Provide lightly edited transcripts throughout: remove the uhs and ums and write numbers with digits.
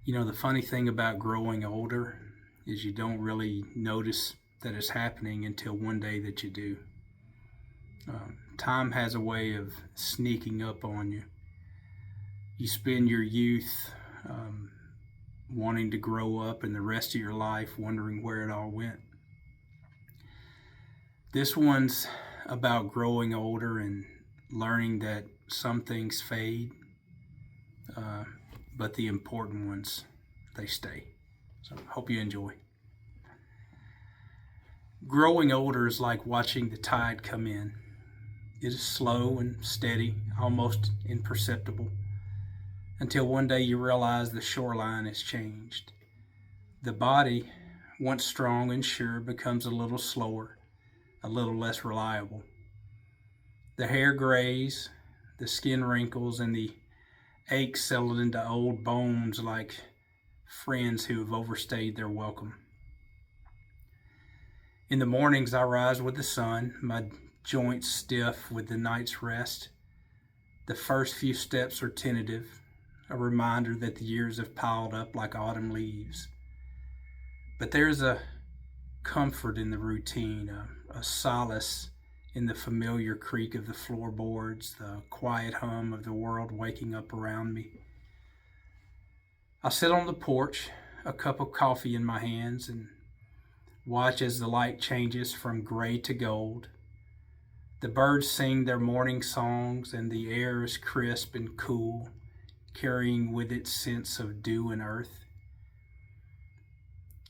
The funny thing about growing older is you don't really notice that it's happening until one day that you do. Time has a way of sneaking up on you. You spend your youth wanting to grow up and the rest of your life wondering where it all went. This one's about growing older and learning that some things fade, uh, but the important ones, they stay. So, hope you enjoy. Growing older is like watching the tide come in. It is slow and steady, almost imperceptible, until one day you realize the shoreline has changed. The body, once strong and sure, becomes a little slower, a little less reliable. The hair grays, the skin wrinkles, and the aches settled into old bones like friends who have overstayed their welcome. In the mornings, I rise with the sun, my joints stiff with the night's rest. The first few steps are tentative, a reminder that the years have piled up like autumn leaves. But there's a comfort in the routine, a solace in the familiar creak of the floorboards, the quiet hum of the world waking up around me. I sit on the porch, a cup of coffee in my hands, and watch as the light changes from gray to gold. The birds sing their morning songs, and the air is crisp and cool, carrying with it sense of dew and earth.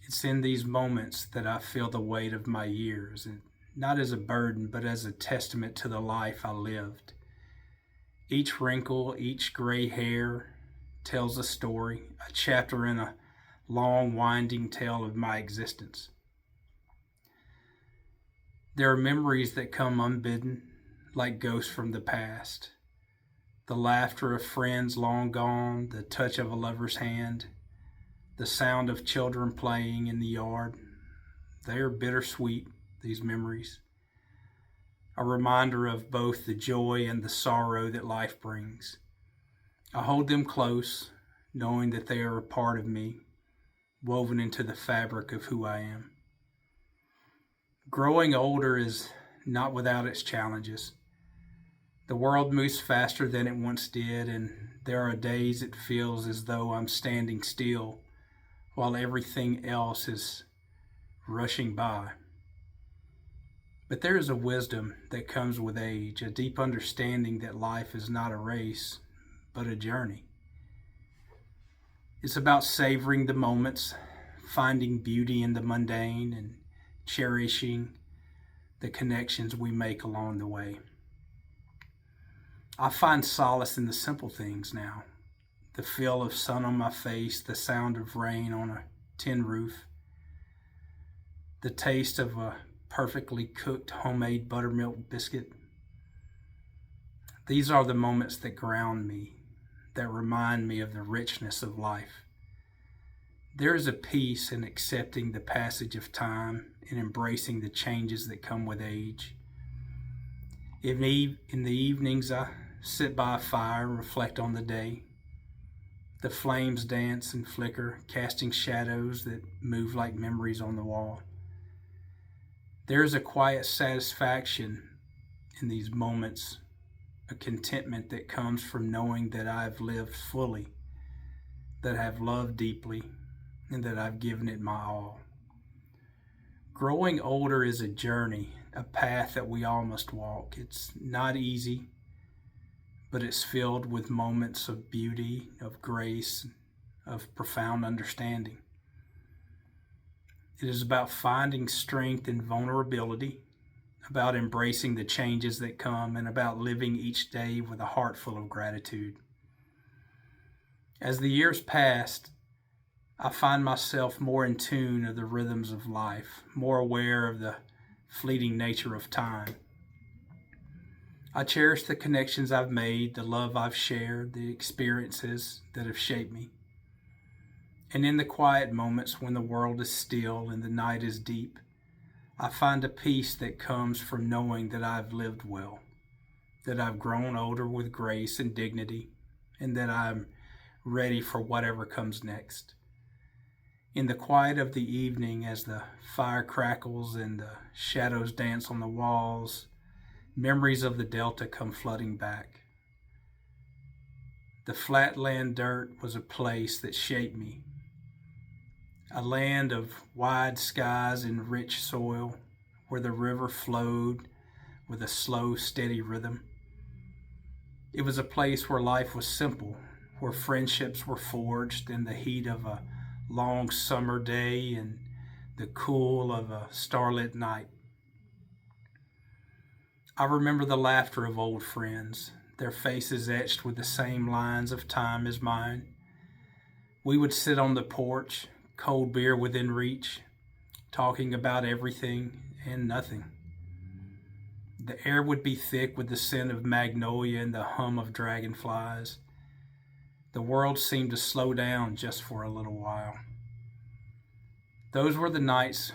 It's in these moments that I feel the weight of my years, and not as a burden, but as a testament to the life I lived. Each wrinkle, each gray hair tells a story, a chapter in a long, winding tale of my existence. There are memories that come unbidden, like ghosts from the past. The laughter of friends long gone, the touch of a lover's hand, the sound of children playing in the yard. They are bittersweet, these memories. A reminder of both the joy and the sorrow that life brings. I hold them close, knowing that they are a part of me, woven into the fabric of who I am. Growing older is not without its challenges. The world moves faster than it once did, and there are days it feels as though I'm standing still while everything else is rushing by. But there is a wisdom that comes with age, a deep understanding that life is not a race, but a journey. It's about savoring the moments, finding beauty in the mundane, and cherishing the connections we make along the way. I find solace in the simple things now. The feel of sun on my face, the sound of rain on a tin roof, the taste of a perfectly cooked homemade buttermilk biscuit. These are the moments that ground me, that remind me of the richness of life. There is a peace in accepting the passage of time and embracing the changes that come with age. In the evenings, I sit by a fire and reflect on the day. The flames dance and flicker, casting shadows that move like memories on the wall. There is a quiet satisfaction in these moments, a contentment that comes from knowing that I've lived fully, that I've loved deeply, and that I've given it my all. Growing older is a journey, a path that we all must walk. It's not easy, but it's filled with moments of beauty, of grace, of profound understanding. It is about finding strength in vulnerability, about embracing the changes that come, and about living each day with a heart full of gratitude. As the years passed, I find myself more in tune of the rhythms of life, more aware of the fleeting nature of time. I cherish the connections I've made, the love I've shared, the experiences that have shaped me. And in the quiet moments when the world is still and the night is deep, I find a peace that comes from knowing that I've lived well, that I've grown older with grace and dignity, and that I'm ready for whatever comes next. In the quiet of the evening, as the fire crackles and the shadows dance on the walls, memories of the Delta come flooding back. The flatland dirt was a place that shaped me, a land of wide skies and rich soil where the river flowed with a slow, steady rhythm. It was a place where life was simple, where friendships were forged in the heat of a long summer day and the cool of a starlit night. I remember the laughter of old friends, their faces etched with the same lines of time as mine. We would sit on the porch, cold beer within reach, talking about everything and nothing. The air would be thick with the scent of magnolia and the hum of dragonflies. The world seemed to slow down just for a little while. Those were the nights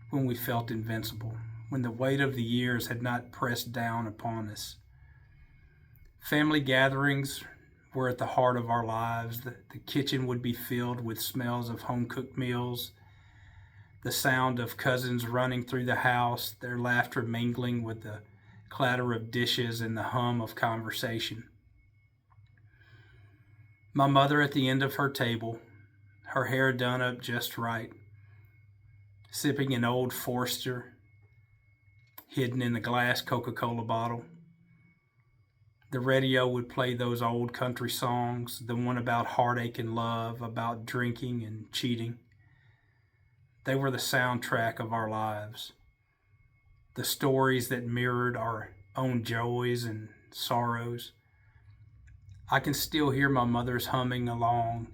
when we felt invincible, when the weight of the years had not pressed down upon us. Family gatherings were at the heart of our lives. The kitchen would be filled with smells of home-cooked meals, the sound of cousins running through the house, their laughter mingling with the clatter of dishes and the hum of conversation. My mother at the end of her table, her hair done up just right, sipping an old Forster hidden in a glass Coca-Cola bottle. The radio would play those old country songs, the one about heartache and love, about drinking and cheating. They were the soundtrack of our lives, the stories that mirrored our own joys and sorrows. I can still hear my mother's humming along,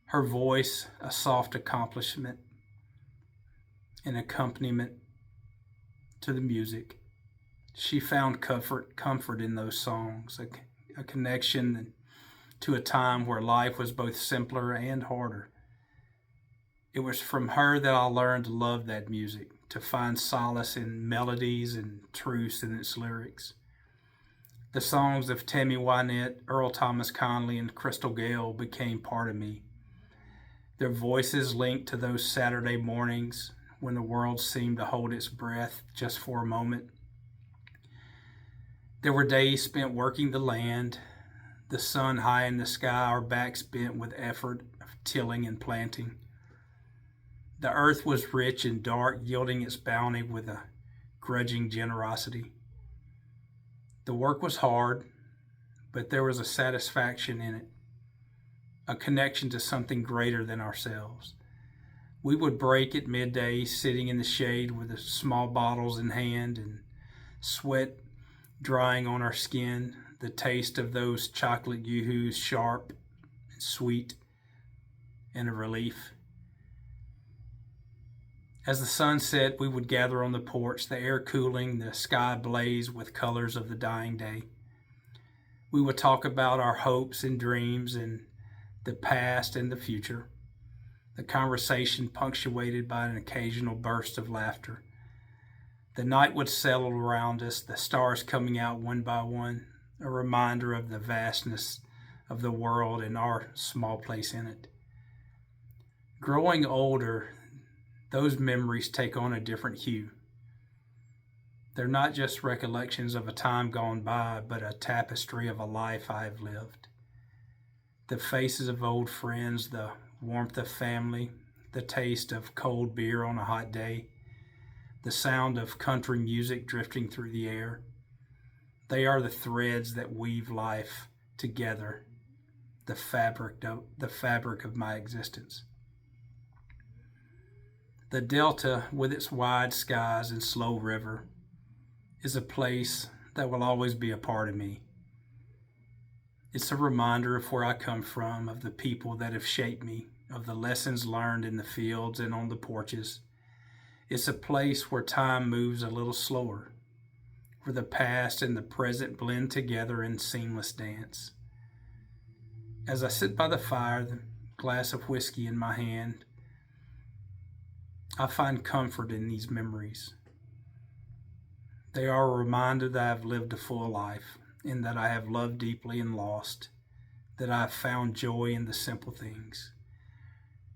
her voice a soft accompaniment to the music. She found comfort in those songs, a connection to a time where life was both simpler and harder. It was from her that I learned to love that music, to find solace in melodies and truths in its lyrics. The songs of Tammy Wynette, Earl Thomas Conley, and Crystal Gale became part of me. Their voices linked to those Saturday mornings when the world seemed to hold its breath just for a moment. There were days spent working the land, the sun high in the sky, our backs bent with effort of tilling and planting. The earth was rich and dark, yielding its bounty with a grudging generosity. The work was hard, but there was a satisfaction in it, a connection to something greater than ourselves. We would break at midday, sitting in the shade with the small bottles in hand and sweat drying on our skin, the taste of those chocolate yoo-hoos sharp and sweet and a relief. As the sun set, we would gather on the porch, the air cooling, the sky ablaze with colors of the dying day. We would talk about our hopes and dreams and the past and the future, the conversation punctuated by an occasional burst of laughter. The night would settle around us, the stars coming out one by one, a reminder of the vastness of the world and our small place in it. Growing older, those memories take on a different hue. They're not just recollections of a time gone by, but a tapestry of a life I have lived. The faces of old friends, the warmth of family, the taste of cold beer on a hot day, the sound of country music drifting through the air. They are the threads that weave life together, the fabric of my existence. The Delta, with its wide skies and slow river, is a place that will always be a part of me. It's a reminder of where I come from, of the people that have shaped me, of the lessons learned in the fields and on the porches. It's a place where time moves a little slower, where the past and the present blend together in seamless dance. As I sit by the fire, the glass of whiskey in my hand, I find comfort in these memories. They are a reminder that I have lived a full life, and that I have loved deeply and lost, that I've found joy in the simple things.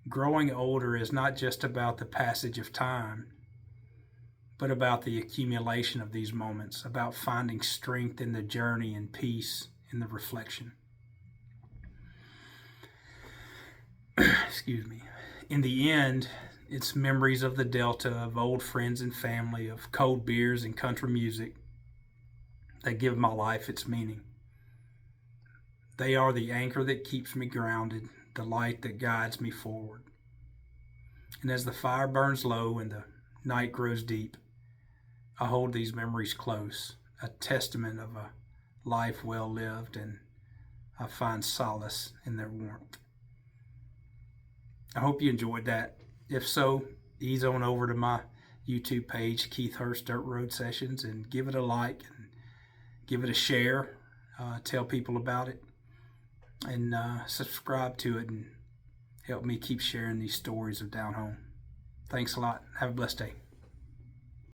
Growing older is not just about the passage of time, but about the accumulation of these moments, about finding strength in the journey and peace in the reflection. Excuse me. In the end, it's memories of the Delta, of old friends and family, of cold beers and country music that give my life its meaning. They are the anchor that keeps me grounded, the light that guides me forward. And as the fire burns low and the night grows deep, I hold these memories close, a testament of a life well lived, and I find solace in their warmth. I hope you enjoyed that. If so, ease on over to my YouTube page, Keith Hurst Dirt Road Sessions, and give it a like and give it a share. Tell people about it, and subscribe to it, and help me keep sharing these stories of down home. Thanks a lot. Have a blessed day.